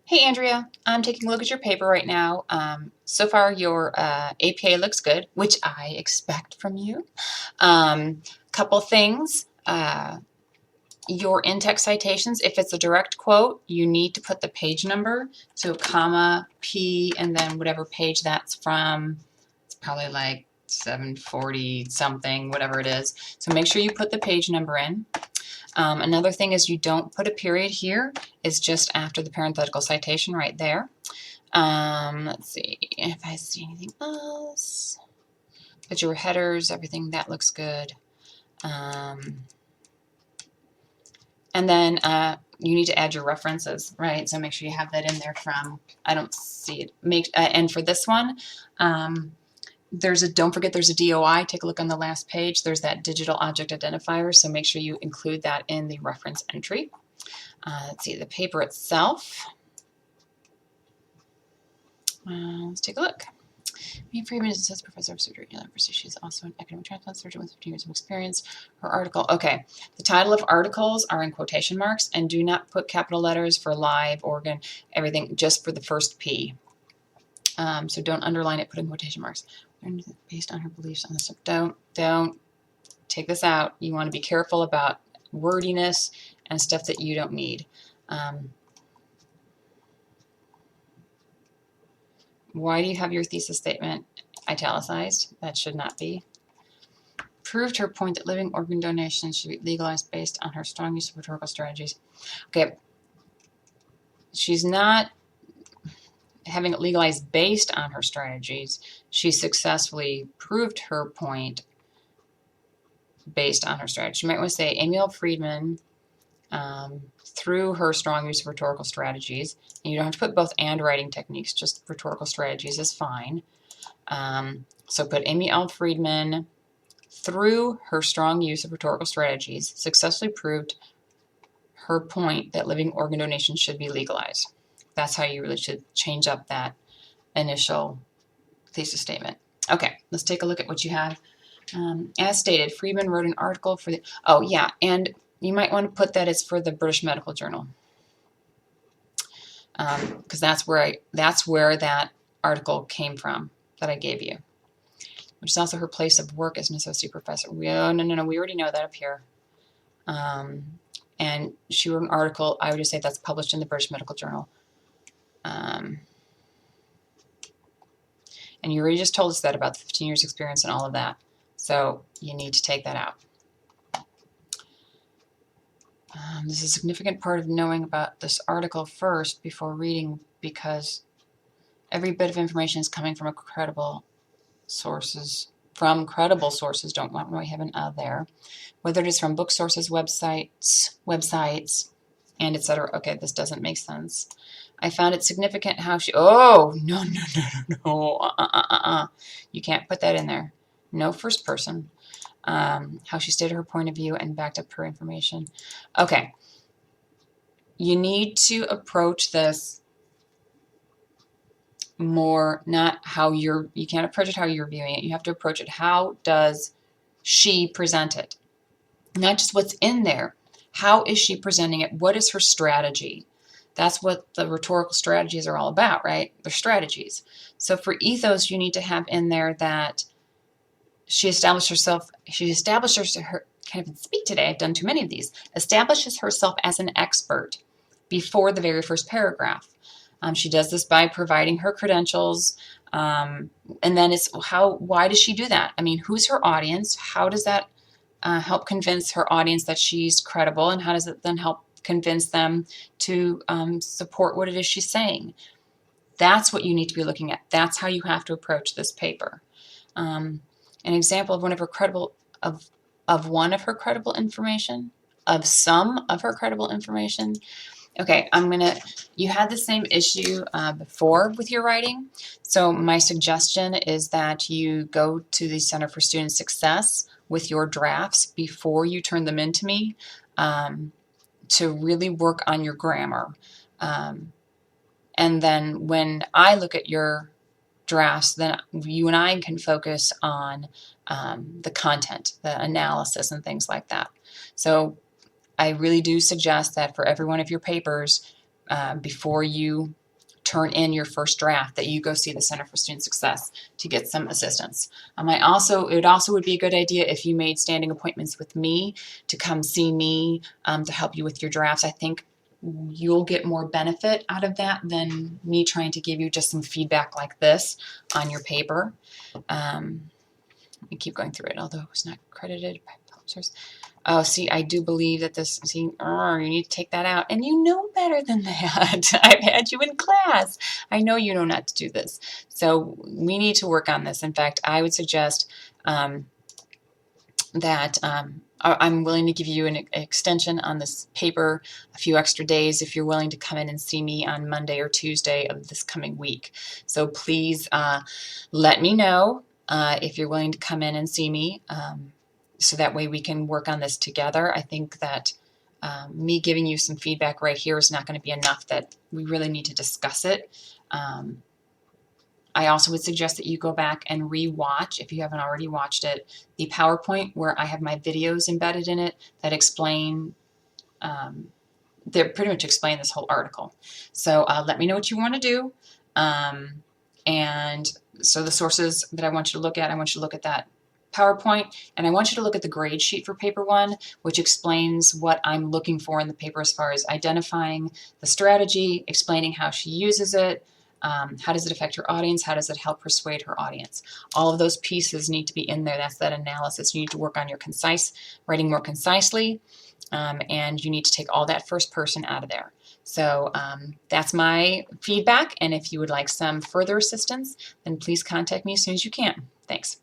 Hey Andrea, I'm taking a look at your paper right now. So far your APA looks good, which I expect from you. Couple things. Your in-text citations, if it's a direct quote, you need to put the page number, so comma, P, and then whatever page that's from. It's probably like 740 something, whatever it is. So make sure you put the page number in. Another thing is you don't put a period here. It's just after the parenthetical citation right there. Let's see if I see anything else. But your headers, everything, that looks good. And then you need to add your references, right? So make sure you have that in there from, I don't see it. And for this one, don't forget there's a DOI. Take a look on the last page. There's that digital object identifier, so make sure you include that in the reference entry. Let's see, the paper itself. Let's take a look. Me Freeman is an associate professor of surgery at the University. She's also an academic transplant surgeon with 15 years of experience. Her article, okay. The title of articles are in quotation marks, and do not put capital letters for live, organ, everything, just for the first P. So don't underline it, put in quotation marks. Based on her beliefs on this. Don't take this out. You want to be careful about wordiness and stuff that you don't need. Why do you have your thesis statement italicized? That should not be. Proved her point that living organ donation should be legalized based on her strong use of rhetorical strategies. Okay. She's not having it legalized based on her strategies. She successfully proved her point based on her strategy. You might want to say Emil Friedman, through her strong use of rhetorical strategies, and you don't have to put both and writing techniques, just rhetorical strategies is fine. So put Amy L. Friedman, through her strong use of rhetorical strategies, successfully proved her point that living organ donation should be legalized. That's how you really should change up that initial thesis statement. Okay, let's take a look at what you have. As stated, Friedman wrote an article for the, oh yeah, and you might want to put that it's for the British Medical Journal, because that's where that article came from that I gave you, which is also her place of work as an associate professor. No, we already know that up here. And she wrote an article, I would just say that's published in the British Medical Journal. And you already just told us that about the 15 years experience and all of that. So you need to take that out. This is a significant part of knowing about this article first before reading, because every bit of information is coming from credible sources. Don't want to have an there. Whether it is from book sources, websites, and etc. Okay, this doesn't make sense. I found it significant how she, oh, no. You can't put that in there. No first person. How she stated her point of view and backed up her information. Okay. You need to approach this more, not how you can't approach it how you're viewing it. You have to approach it, how does she present it? Not just what's in there. How is she presenting it? What is her strategy? That's what the rhetorical strategies are all about, right? They're strategies. So for ethos, you need to have in there that she establishes her, can't even speak today, I've done too many of these, establishes herself as an expert before the very first paragraph. She does this by providing her credentials, and then it's why does she do that? I mean, who's her audience? How does that help convince her audience that she's credible, and how does it then help convince them to support what it is she's saying? That's what you need to be looking at. That's how you have to approach this paper. An example of one of her credible information, of some of her credible information. Okay, you had the same issue before with your writing. So my suggestion is that you go to the Center for Student Success with your drafts before you turn them in to me, to really work on your grammar. And then when I look at your drafts, then you and I can focus on the content, the analysis, and things like that. So I really do suggest that for every one of your papers, before you turn in your first draft, that you go see the Center for Student Success to get some assistance. It also would be a good idea if you made standing appointments with me to come see me to help you with your drafts. I think you'll get more benefit out of that than me trying to give you just some feedback like this on your paper. Let me keep going through it, although it was not credited by publishers. Oh, see, I do believe that this, see, you need to take that out. And you know better than that. I've had you in class. I know you know not to do this. So we need to work on this. In fact, I would suggest that I'm willing to give you an extension on this paper, a few extra days if you're willing to come in and see me on Monday or Tuesday of this coming week. So please let me know if you're willing to come in and see me, so that way we can work on this together. I think that me giving you some feedback right here is not going to be enough, that we really need to discuss it. I also would suggest that you go back and re-watch, if you haven't already watched it, the PowerPoint where I have my videos embedded in it that explain, they pretty much explain this whole article. So let me know what you want to do. And so the sources that I want you to look at, I want you to look at that PowerPoint, and I want you to look at the grade sheet for paper 1, which explains what I'm looking for in the paper as far as identifying the strategy, explaining how she uses it, how does it affect her audience, how does it help persuade her audience. All of those pieces need to be in there. That's that analysis. You need to work on your writing more concisely, and you need to take all that first person out of there. So that's my feedback, and if you would like some further assistance, then please contact me as soon as you can. Thanks.